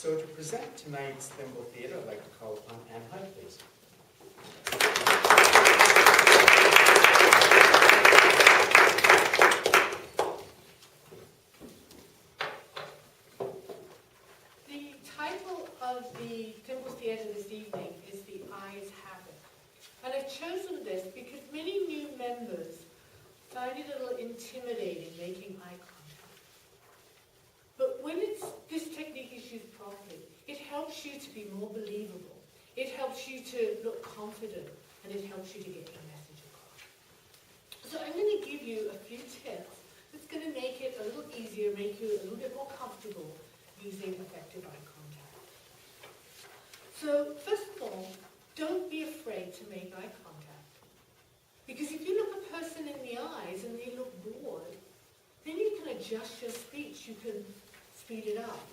So to present tonight's Thimble Theatre, I'd like to call upon Anne Hyde, please. The title of the Thimble Theatre this evening is The Eyes Have It. And I've chosen this because many new members find it a little intimidating making eye contact. But when this technique is used properly, it helps you to be more believable. It helps you to look confident, and it helps you to get your message across. So I'm going to give you a few tips that's going to make it a little easier, make you a little bit more comfortable using effective eye contact. So first of all, don't be afraid to make eye contact. Because if you look a person in the eyes and they look bored, then you can adjust your speech. You can speed it up.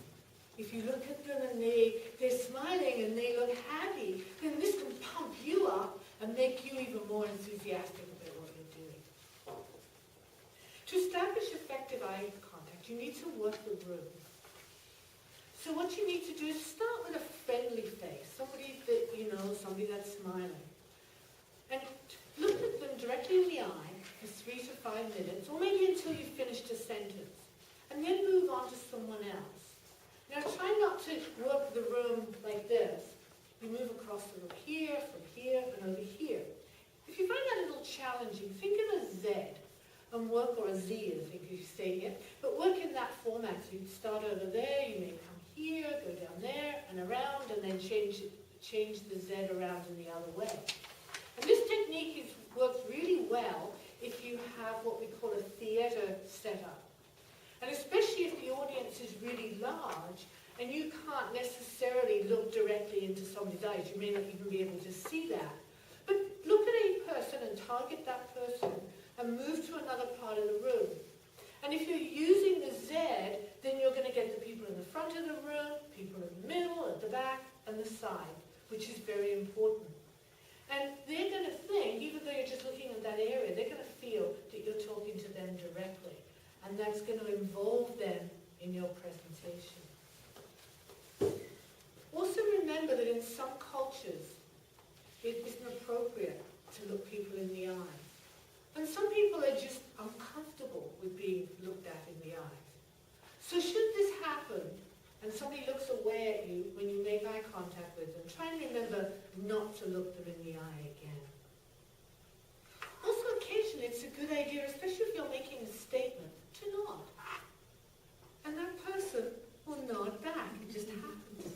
If you look at them and they're smiling and they look happy, then this can pump you up and make you even more enthusiastic about what you're doing. To establish effective eye contact, you need to work the room. So what you need to do is start with a friendly face, somebody that you know, somebody that's smiling. And look at them directly in the eye for 3 to 5 minutes, or maybe until you've finished a sentence. And then move on to someone else. Now try not to work the room like this. You move across the room here, and over here. If you find that a little challenging, think of a Z and work, or a Z, I think you say here, but work in that format. So you start over there, you may come here, go down there, and around, and then change the Z around in the other way. And this technique works really well if you have what we call a theatre setup. And especially if the audience is really large and you can't necessarily look directly into somebody's eyes. You may not even be able to see that. But look at a person and target that person and move to another part of the room. And if you're using the Z, then you're going to get the people in the front of the room, people in the middle, at the back, and the side, which is very important. And they're going to think, even though you're just looking at that area, they're going to feel that you're talking to them directly. And that's going to involve them in your presentation. Also remember that in some cultures, it isn't appropriate to look people in the eye. And some people are just uncomfortable with being looked at in the eyes. So should this happen, and somebody looks away at you when you make eye contact with them, try and remember not to look them in the eye again. Also, occasionally it's a good idea, especially if you're making a statement, to nod. And that person will nod back. It just happens.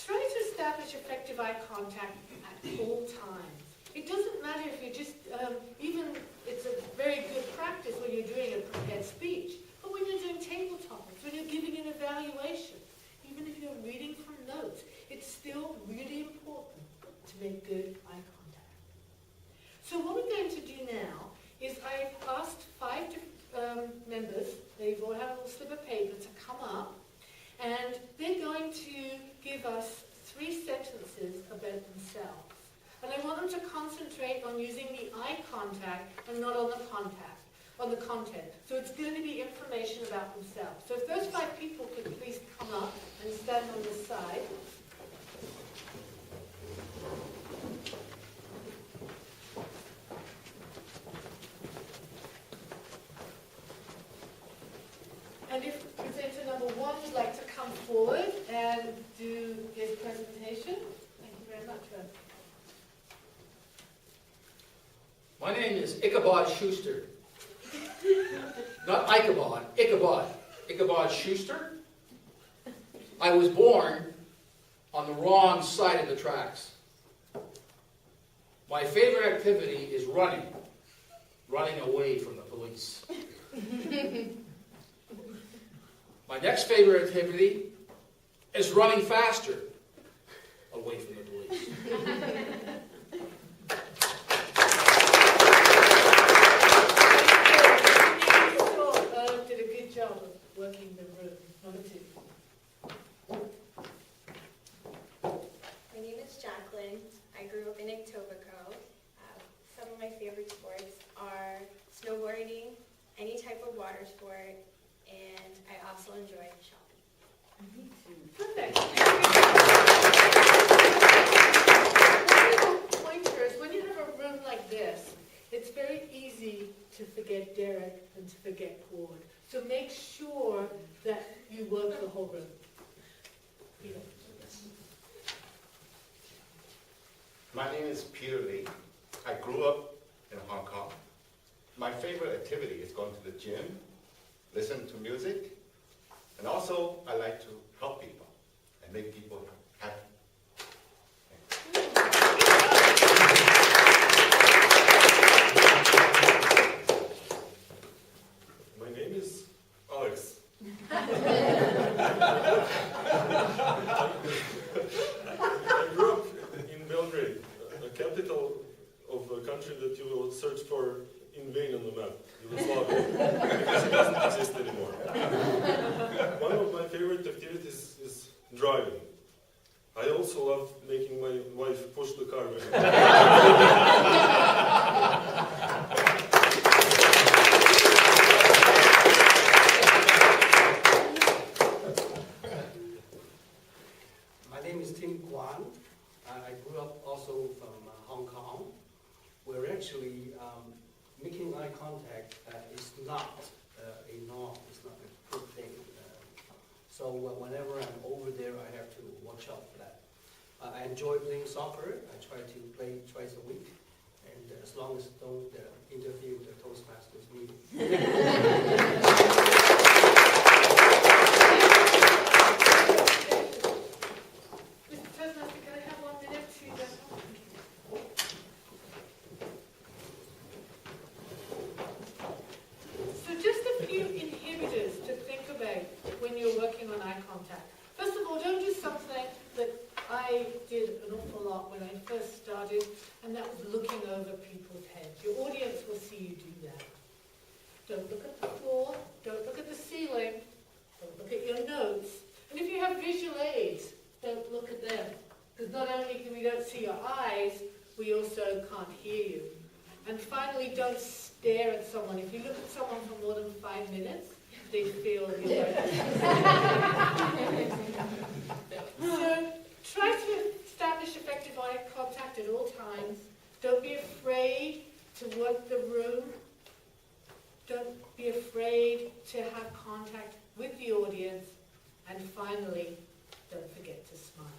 Try to establish effective eye contact at all times. It doesn't matter if you're just, even it's a very good practice when you're doing a prepared speech, but when you're doing table topics, when you're giving an evaluation, even if you're reading from notes, it's still really important to make good eye contact. So what we're going to do now is I've asked 5 members, they've all had a little slip of paper, to come up, and they're going to give us 3 sentences about themselves. And I want them to concentrate on using the eye contact and not on the content. So it's going to be information about themselves. So if those 5 people could please come up and stand on this side. And if presenter number 1 would like to come forward and do his presentation. Thank you very much. My name is Ichabod Schuster. Not Ichabod, Ichabod. Ichabod Schuster. I was born on the wrong side of the tracks. My favorite activity is running away from the police. My next favorite activity is running faster away from the police. Did a good job of working the room. Number 2. My name is Jacqueline. I grew up in Etobicoke. Some of my favorite sports are snowboarding, any type of water sport, and I also enjoy shopping. Perfect. Pointers, when you have a room like this, it's very easy to forget Derek and to forget Claude. So make sure that you work the whole room. Peter. My name is Peter Lee. I grew up in Hong Kong. My favorite activity is going to the gym, listen to music, and also I like to help people and make people happy. My name is Alex. I grew up in Belgrade, a capital of a country that you will search for in vain on the map, Yugoslavia, because it doesn't exist anymore. One of my favorite activities is driving. I also love making my wife push the car with me. My name is Tim Guan. I grew up also from Hong Kong, where actually making eye contact is not a norm, it's not a good thing. So whenever I'm over there, I have to watch out for that. I enjoy playing soccer. I try to play twice a week, and as long as don't interfere with the Toastmasters meeting. Mr. Toastmaster, can I have 1 minute to... So just a few inhibitors to think about when you're working on eye contact. First of all, don't do something that I did an awful lot when I first started, and that was looking over people's heads. Your audience will see you do that. Don't look at the floor, don't look at the ceiling, don't look at your notes. And if you have visual aids, don't look at them. Because not only can we don't see your eyes, we also can't hear you. And finally, don't stare at someone. If you look at someone for more than 5 minutes, they feel you're So try to establish effective eye contact at all times. Don't be afraid to work the room. Don't be afraid to have contact with the audience. And finally, don't forget to smile.